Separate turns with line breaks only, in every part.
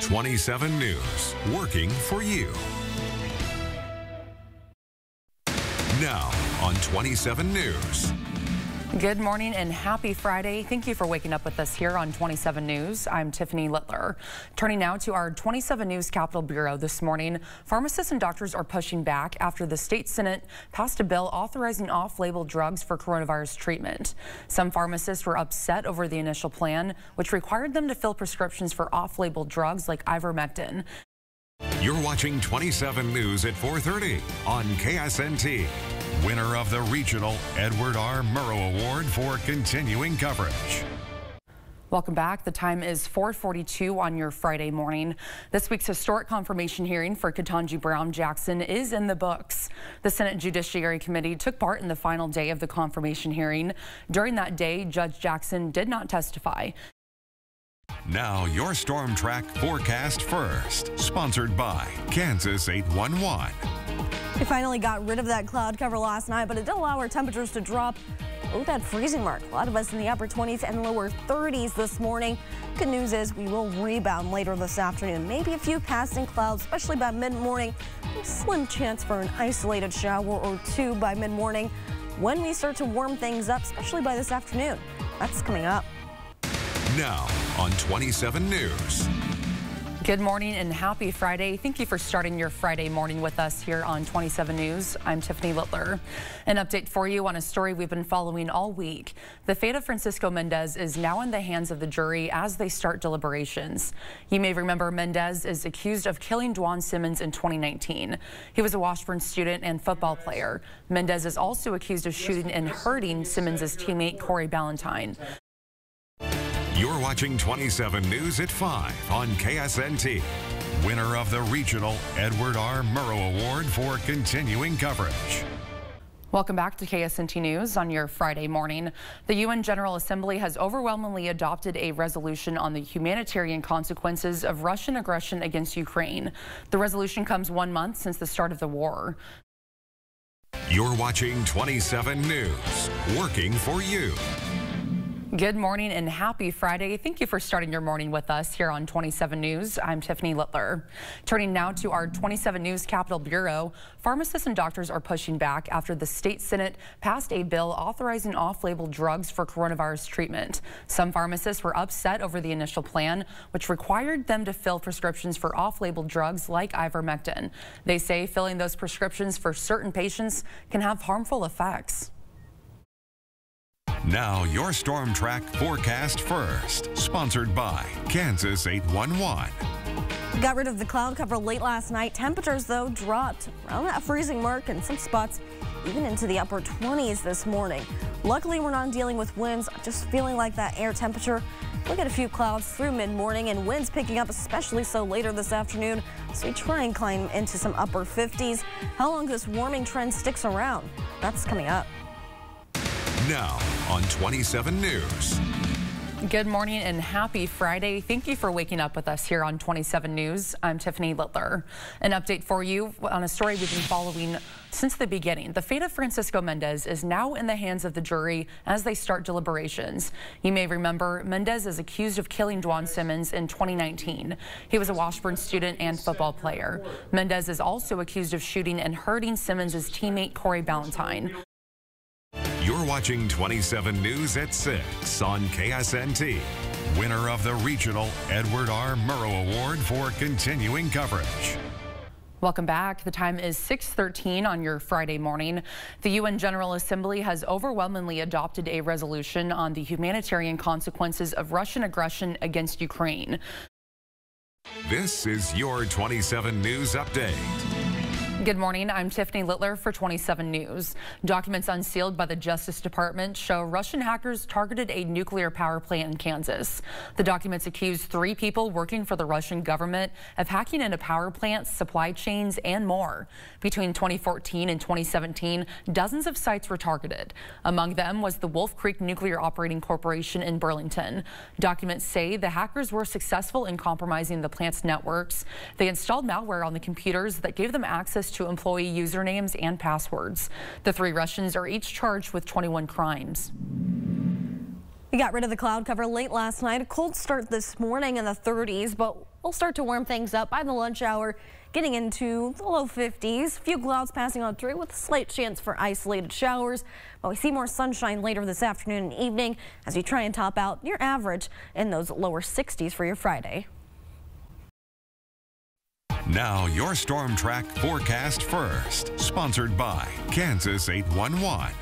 27 News, working for you. Now on 27 News.
Good morning and happy Friday. Thank you for waking up with us here on 27 News. I'm Tiffany Littler. Turning now to our 27 News Capitol Bureau this morning. Pharmacists and doctors are pushing back after the state Senate passed a bill authorizing off-label drugs for coronavirus treatment. Some pharmacists were upset over the initial plan, which required them to fill prescriptions for off-label drugs like ivermectin.
You're watching 27 News at 4:30 on KSNT. Winner of the Regional Edward R. Murrow Award for continuing coverage.
Welcome back. The time is 4:42 on your Friday morning. This week's historic confirmation hearing for Ketanji Brown Jackson is in the books. The Senate Judiciary Committee took part in the final day of the confirmation hearing. During that day, Judge Jackson did not testify.
Now your Storm Track forecast first, sponsored by Kansas 811.
We finally got rid of that cloud cover last night, but it did allow our temperatures to drop below that freezing mark. A lot of us in the upper 20s and lower 30s this morning. Good news is we will rebound later this afternoon. Maybe a few passing clouds, especially by mid-morning. A slim chance for an isolated shower or two by mid-morning when we start to warm things up, especially by this afternoon. That's coming up.
Now on 27 News.
Good morning and happy Friday. Thank you for starting your Friday morning with us here on 27 News. I'm Tiffany Littler. An update for you on a story we've been following all week. The fate of Francisco Mendez is now in the hands of the jury as they start deliberations. You may remember Mendez is accused of killing Dwan Simmons in 2019. He was a Washburn student and football player. Mendez is also accused of shooting and hurting Simmons' teammate Corey Ballantyne.
You're watching 27 News at 5 on KSNT. Winner of the Regional Edward R. Murrow Award for continuing coverage.
Welcome back to KSNT News on your Friday morning. The UN General Assembly has overwhelmingly adopted a resolution on the humanitarian consequences of Russian aggression against Ukraine. The resolution comes 1 month since the start of the war.
You're watching 27 News, working for you.
Good morning and happy Friday. Thank you for starting your morning with us here on 27 News. I'm Tiffany Littler. Turning now to our 27 News Capitol Bureau. Pharmacists and doctors are pushing back after the state Senate passed a bill authorizing off-label drugs for coronavirus treatment. Some pharmacists were upset over the initial plan, which required them to fill prescriptions for off-label drugs like ivermectin. They say filling those prescriptions for certain patients can have harmful effects.
Now your Storm Track forecast first, sponsored by Kansas 811.
Got rid of the cloud cover late last night. Temperatures, though, dropped around that freezing mark in some spots, even into the upper 20s this morning. Luckily, we're not dealing with winds, just feeling like that air temperature. We'll get a few clouds through mid-morning and winds picking up, especially so later this afternoon, so we try and climb into some upper 50s. How long this warming trend sticks around, that's coming up.
Now on 27 News.
Good morning and happy Friday. Thank you for waking up with us here on 27 News. I'm Tiffany Littler. An update for you on a story we've been following since the beginning. The fate of Francisco Mendez is now in the hands of the jury as they start deliberations. You may remember Mendez is accused of killing Dwan Simmons in 2019. He was a Washburn student and football player. Mendez is also accused of shooting and hurting Simmons' teammate Corey Ballantyne.
You're watching 27 News at 6 on KSNT. Winner of the Regional Edward R. Murrow Award for continuing coverage.
Welcome back. The time is 6:13 on your Friday morning. The UN General Assembly has overwhelmingly adopted a resolution on the humanitarian consequences of Russian aggression against Ukraine.
This is your 27 News update.
Good morning. I'm Tiffany Littler for 27 News. Documents unsealed by the Justice Department show Russian hackers targeted a nuclear power plant in Kansas. The documents accuse 3 people working for the Russian government of hacking into power plants, supply chains, and more. Between 2014 and 2017, dozens of sites were targeted. Among them was the Wolf Creek Nuclear Operating Corporation in Burlington. Documents say the hackers were successful in compromising the plant's networks. They installed malware on the computers that gave them access to employee usernames and passwords. The 3 Russians are each charged with 21 crimes.
We got rid of the cloud cover late last night. A cold start this morning in the 30s, but will start to warm things up by the lunch hour, getting into the low 50s. A few clouds passing on through with a slight chance for isolated showers. But we see more sunshine later this afternoon and evening as we try and top out near average in those lower 60s for your Friday.
Now your Storm Track forecast first, sponsored by Kansas 811.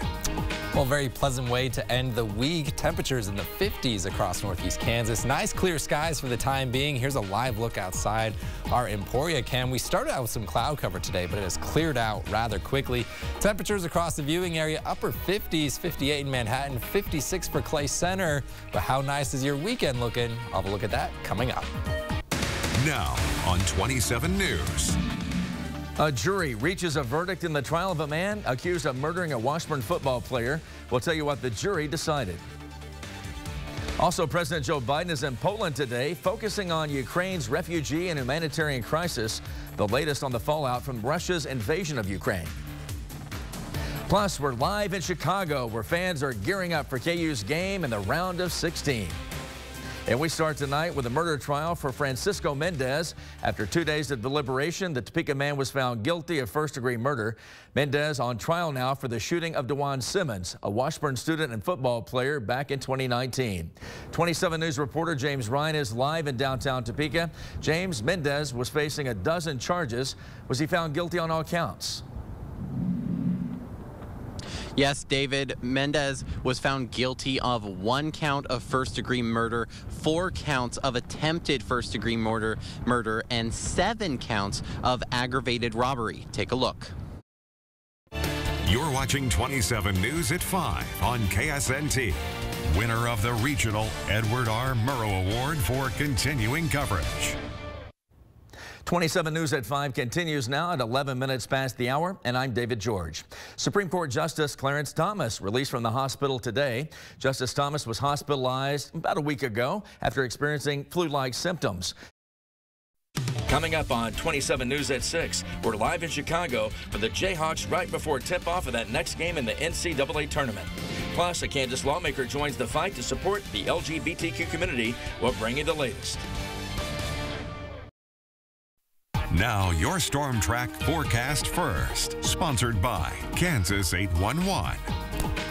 Well, very pleasant way to end the week. Temperatures in the 50s across northeast Kansas. Nice clear skies for the time being. Here's a live look outside our Emporia cam. We started out with some cloud cover today, but it has cleared out rather quickly. Temperatures across the viewing area, upper 50s, 58 in Manhattan, 56 for Clay Center. But how nice is your weekend looking? I'll have a look at that coming up.
Now on 27 News.
A jury reaches a verdict in the trial of a man accused of murdering a Washburn football player. We'll tell you what the jury decided. Also, President Joe Biden is in Poland today, focusing on Ukraine's refugee and humanitarian crisis, the latest on the fallout from Russia's invasion of Ukraine. Plus, we're live in Chicago, where fans are gearing up for KU's game in the round of 16. And we start tonight with a murder trial for Francisco Mendez. After 2 days of deliberation, the Topeka man was found guilty of first-degree murder. Mendez on trial now for the shooting of DeJuan Simmons, a Washburn student and football player, back in 2019. 27 News reporter James Ryan is live in downtown Topeka. James, Mendez was facing a dozen charges. Was he found guilty on all counts?
Yes, David, Mendez was found guilty of 1 count of first-degree murder, 4 counts of attempted first-degree murder, and 7 counts of aggravated robbery. Take a look.
You're watching 27 News at 5 on KSNT. Winner of the regional Edward R. Murrow Award for continuing coverage.
27 News at 5 continues now at 11 minutes past the hour, and I'm David George. Supreme Court Justice Clarence Thomas released from the hospital today. Justice Thomas was hospitalized about a week ago after experiencing flu-like symptoms. Coming up on 27 News at 6, we're live in Chicago for the Jayhawks right before tip-off of that next game in the NCAA tournament. Plus, a Kansas lawmaker joins the fight to support the LGBTQ community. We'll bring you the latest.
Now your Storm Track forecast first, sponsored by Kansas 811.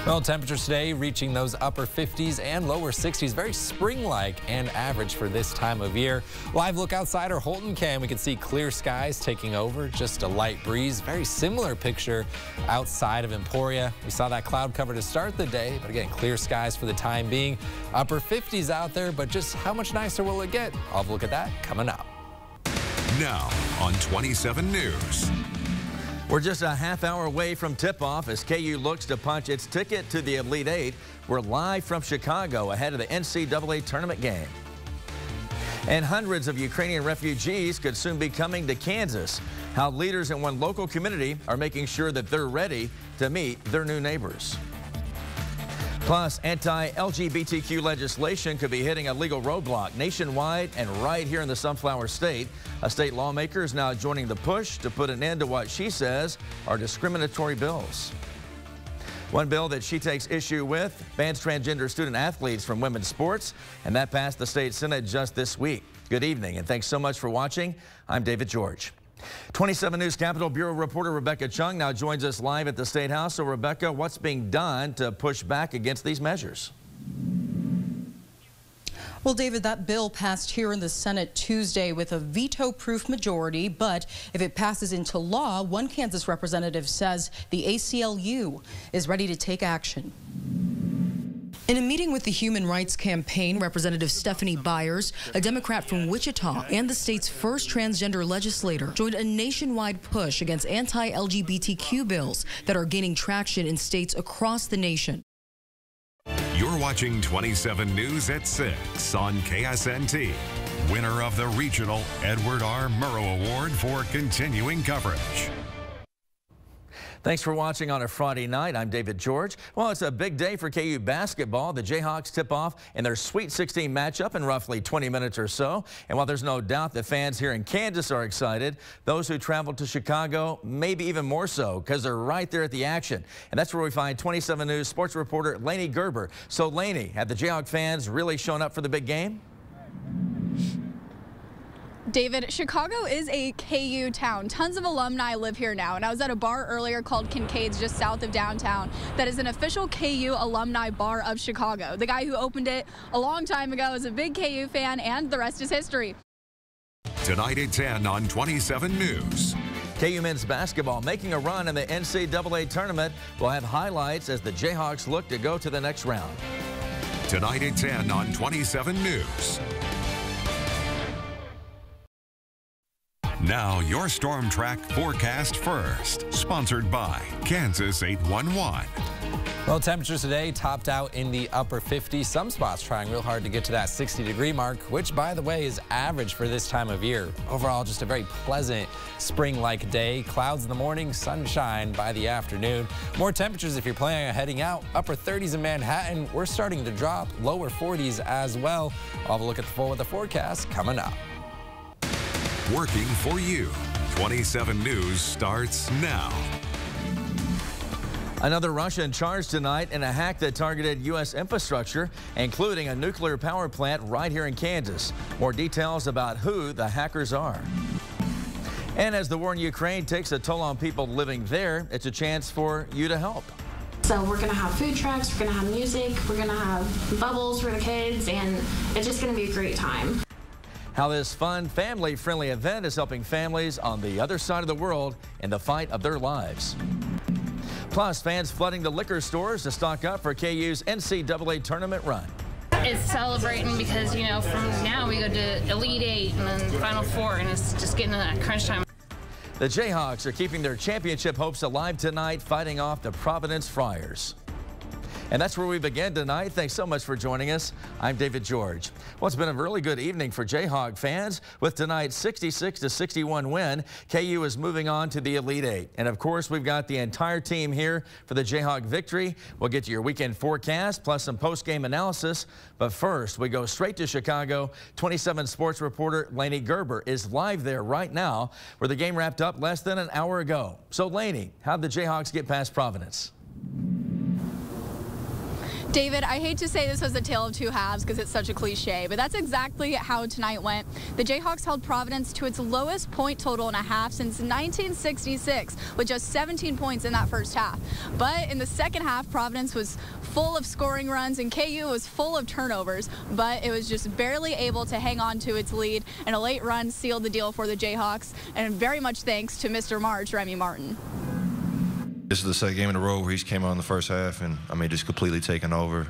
Well, temperatures today reaching those upper 50s and lower 60s, very spring-like and average for this time of year. Live look outside our Holton cam. We can see clear skies taking over, just a light breeze. Very similar picture outside of Emporia. We saw that cloud cover to start the day, but again, clear skies for the time being. Upper 50s out there, but just how much nicer will it get? I'll have a look at that coming up.
Now on 27 News.
We're just a half hour away from tip-off as KU looks to punch its ticket to the Elite Eight. We're live from Chicago ahead of the NCAA tournament game. And hundreds of Ukrainian refugees could soon be coming to Kansas. How leaders in one local community are making sure that they're ready to meet their new neighbors. Plus, anti-LGBTQ legislation could be hitting a legal roadblock nationwide and right here in the Sunflower State. A state lawmaker is now joining the push to put an end to what she says are discriminatory bills. One bill that she takes issue with bans transgender student athletes from women's sports, and that passed the state Senate just this week. Good evening, and thanks so much for watching. I'm David George. 27 News Capitol Bureau reporter Rebecca Chung now joins us live at the State House. So, Rebecca, what's being done to push back against these measures?
Well, David, that bill passed here in the Senate Tuesday with a veto-proof majority, but if it passes into law, one Kansas representative says the ACLU is ready to take action. In a meeting with the Human Rights Campaign, Representative Stephanie Byers, a Democrat from Wichita and the state's first transgender legislator, joined a nationwide push against anti-LGBTQ bills that are gaining traction in states across the nation.
You're watching 27 News at 6 on KSNT. Winner of the regional Edward R. Murrow Award for continuing coverage.
Thanks for watching on a Friday night. I'm David George. Well, it's a big day for KU basketball. The Jayhawks tip off in their Sweet 16 matchup in roughly 20 minutes or so. And while there's no doubt that fans here in Kansas are excited, those who traveled to Chicago maybe even more so because they're right there at the action. And that's where we find 27 News sports reporter Lainey Gerber. So, Lainey, have the Jayhawk fans really shown up for the big game?
David, Chicago is a KU town. Tons of alumni live here now, and I was at a bar earlier called Kincaid's just south of downtown that is an official KU alumni bar of Chicago. The guy who opened it a long time ago is a big KU fan, and the rest is history.
Tonight at 10 on 27 News.
KU men's basketball making a run in the NCAA tournament. We'll have highlights as the Jayhawks look to go to the next round.
Tonight at 10 on 27 News. Now your Storm Track forecast first. Sponsored by Kansas 811.
Well, temperatures today topped out in the upper 50s. Some spots trying real hard to get to that 60-degree mark, which, by the way, is average for this time of year. Overall, just a very pleasant spring-like day. Clouds in the morning, sunshine by the afternoon. More temperatures if you're planning on heading out. Upper 30s in Manhattan. We're starting to drop. Lower 40s as well. I'll have a look at the full weather forecast coming up.
Working for you. 27 News starts now.
Another Russian charged tonight in a hack that targeted U.S. infrastructure, including a nuclear power plant right here in Kansas. More details about who the hackers are. And as the war in Ukraine takes a toll on people living there, it's a chance for you to help.
So we're going to have food trucks, we're going to have music, we're going to have bubbles for the kids, and it's just going to be a great time.
How this fun, family-friendly event is helping families on the other side of the world in the fight of their lives. Plus, fans flooding the liquor stores to stock up for KU's NCAA tournament run.
It's celebrating because, you know, from now we go to Elite Eight and then Final Four, and it's just getting to that crunch time.
The Jayhawks are keeping their championship hopes alive tonight, fighting off the Providence Friars. And that's where we begin tonight. Thanks so much for joining us. I'm David George. Well, it's been a really good evening for Jayhawk fans. With tonight's 66-61 win, KU is moving on to the Elite Eight. And of course, we've got the entire team here for the Jayhawk victory. We'll get to your weekend forecast plus some post-game analysis. But first, we go straight to Chicago. 27 sports reporter Lainey Gerber is live there right now, where the game wrapped up less than an hour ago. So, Lainey, how'd the Jayhawks get past Providence?
David, I hate to say this was a tale of two halves because it's such a cliche, but that's exactly how tonight went. The Jayhawks held Providence to its lowest point total in a half since 1966, with just 17 points in that first half. But in the second half, Providence was full of scoring runs and KU was full of turnovers, but it was just barely able to hang on to its lead, and a late run sealed the deal for the Jayhawks, and very much thanks to Mr. March, Remy Martin.
This is the second game in a row where he's came on in the first half and, just completely taken over.